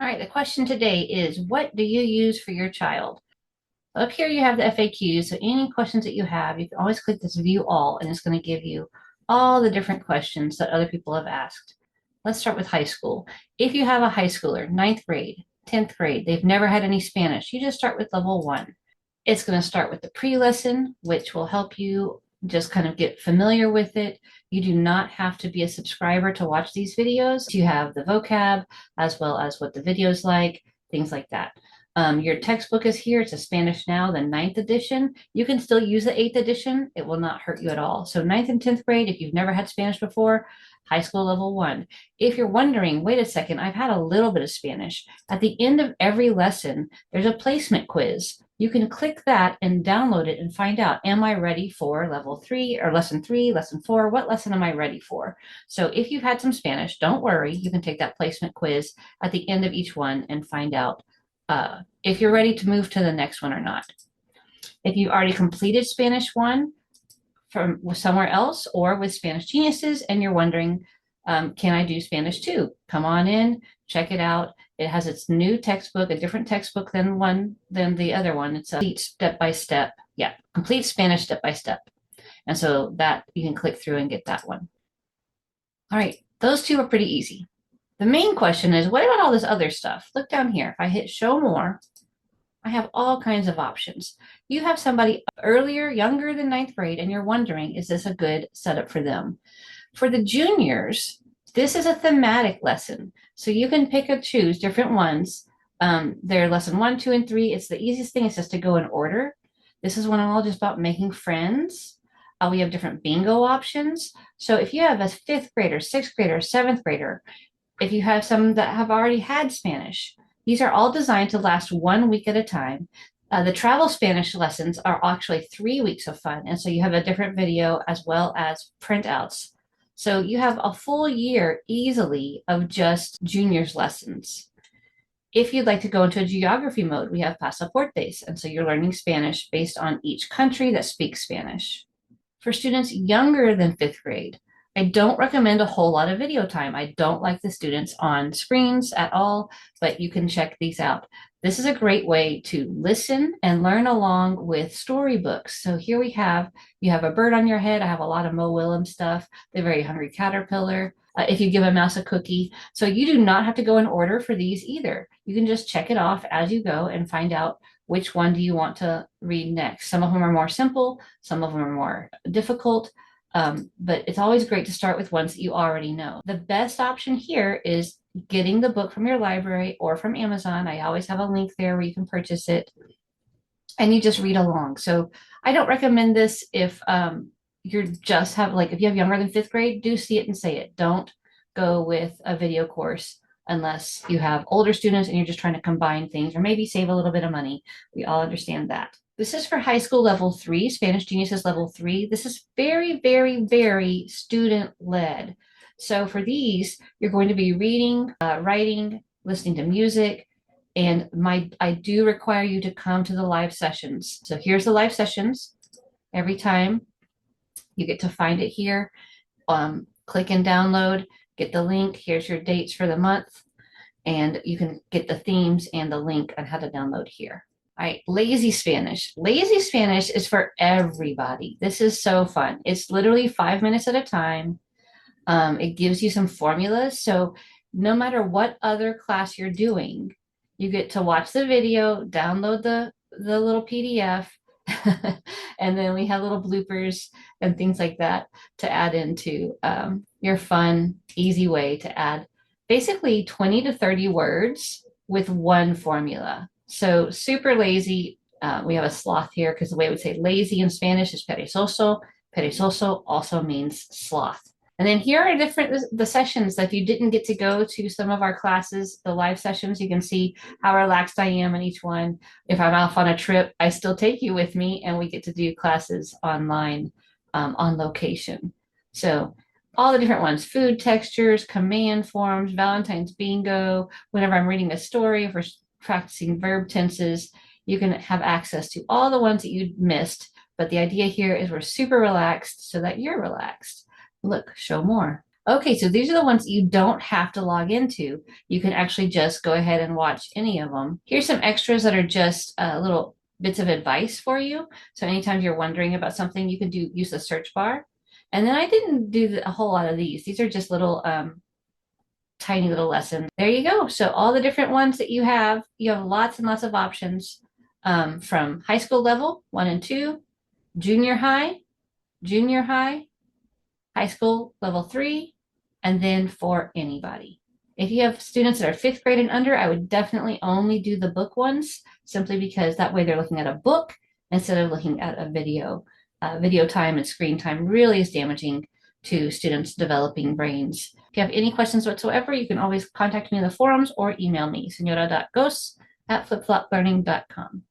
All right, the question today is, what do you use for your child? Up here you have the FAQs, so any questions that you have, you can always click this view all, and it's going to give you all the different questions that other people have asked. Let's start with high school. If you have a high schooler, ninth grade, 10th grade, they've never had any Spanish, you just start with level one. It's going to start with the pre-lesson, which will help you just kind of get familiar with it. You do not have to be a subscriber to watch these videos. You have the vocab as well as what the video's like, things like that. Your textbook is here. It's a Spanish Now, the ninth edition. You can still use the eighth edition. It will not hurt you at all. So ninth and 10th grade, if you've never had Spanish before, high school level one. If you're wondering, wait a second, I've had a little bit of Spanish. At the end of every lesson, there's a placement quiz. You can click that and download it and find out, am I ready for level three or lesson three, lesson four? What lesson am I ready for? So if you've had some Spanish, don't worry. You can take that placement quiz at the end of each one and find out if you're ready to move to the next one or not. If you've already completed Spanish one from somewhere else or with Spanish Geniuses and you're wondering, can I do Spanish two? Come on in, check it out. It has its new textbook, a different textbook than the other one. It's a complete step by step. Yeah, complete Spanish step by step. And so that you can click through and get that one. All right, those two are pretty easy. The main question is, what about all this other stuff? Look down here. If I hit show more, I have all kinds of options. You have somebody earlier, younger than ninth grade, and you're wondering, is this a good setup for them? For the juniors, this is a thematic lesson. So you can pick and choose different ones. They're lesson one, two, and three. It's the easiest thing is just to go in order. This is one all just about making friends. We have different bingo options. So if you have a fifth grader, sixth grader, seventh grader, if you have some that have already had Spanish, these are all designed to last 1 week at a time. The travel Spanish lessons are actually 3 weeks of fun. And so you have a different video as well as printouts. So you have a full year easily of just juniors lessons. If you'd like to go into a geography mode, we have Pasaportes. And so you're learning Spanish based on each country that speaks Spanish. For students younger than fifth grade, I don't recommend a whole lot of video time. I don't like the students on screens at all, but you can check these out. This is a great way to listen and learn along with storybooks. So here you have a bird on your head. I have a lot of Mo Willems stuff. The Very Hungry Caterpillar. If you give a mouse a cookie. So you do not have to go in order for these either. You can just check it off as you go and find out which one do you want to read next. Some of them are more simple, some of them are more difficult, but it's always great to start with ones that you already know. The best option here is getting the book from your library or from Amazon. I always have a link there where you can purchase it and you just read along. So I don't recommend this if you're just have like if you have younger than fifth grade, do see it and say it. Don't go with a video course unless you have older students and you're just trying to combine things or maybe save a little bit of money. We all understand that. This is for high school level three, Spanish Geniuses level three. This is very, very, very student led. So for these, you're going to be reading, writing, listening to music, and I do require you to come to the live sessions. So here's the live sessions. Every time you get to find it here. Click and download, get the link. Here's your dates for the month. And you can get the themes and the link on how to download here. All right, Lazy Spanish. Lazy Spanish is for everybody. This is so fun. It's literally 5 minutes at a time. It gives you some formulas. So no matter what other class you're doing, you get to watch the video, download the little PDF, and then we have little bloopers and things like that to add into your fun, easy way to add basically 20 to 30 words with one formula. So super lazy. We have a sloth here because the way we would say lazy in Spanish is perezoso. Perezoso also means sloth. And then here are the sessions that if you didn't get to go to some of our classes, the live sessions, you can see how relaxed I am in each one. If I'm off on a trip, I still take you with me and we get to do classes online on location. So all the different ones, food textures, command forms, Valentine's bingo, whenever I'm reading a story, if we're practicing verb tenses, you can have access to all the ones that you missed. But the idea here is we're super relaxed so that you're relaxed. Look, show more. Okay, so these are the ones you don't have to log into. You can actually just go ahead and watch any of them. Here's some extras that are just little bits of advice for you. So anytime you're wondering about something, you can use the search bar. And then I didn't do a whole lot of these. These are just little tiny little lessons. There you go. So all the different ones that you have lots and lots of options from high school level, 1 and 2, junior high, junior high school level 3, and then for anybody. If you have students that are 5th grade and under, I would definitely only do the book ones simply because that way they're looking at a book instead of looking at a video. Video time and screen time really is damaging to students' developing brains. If you have any questions whatsoever, you can always contact me in the forums or email me, senora.gos@flipfloplearning.com.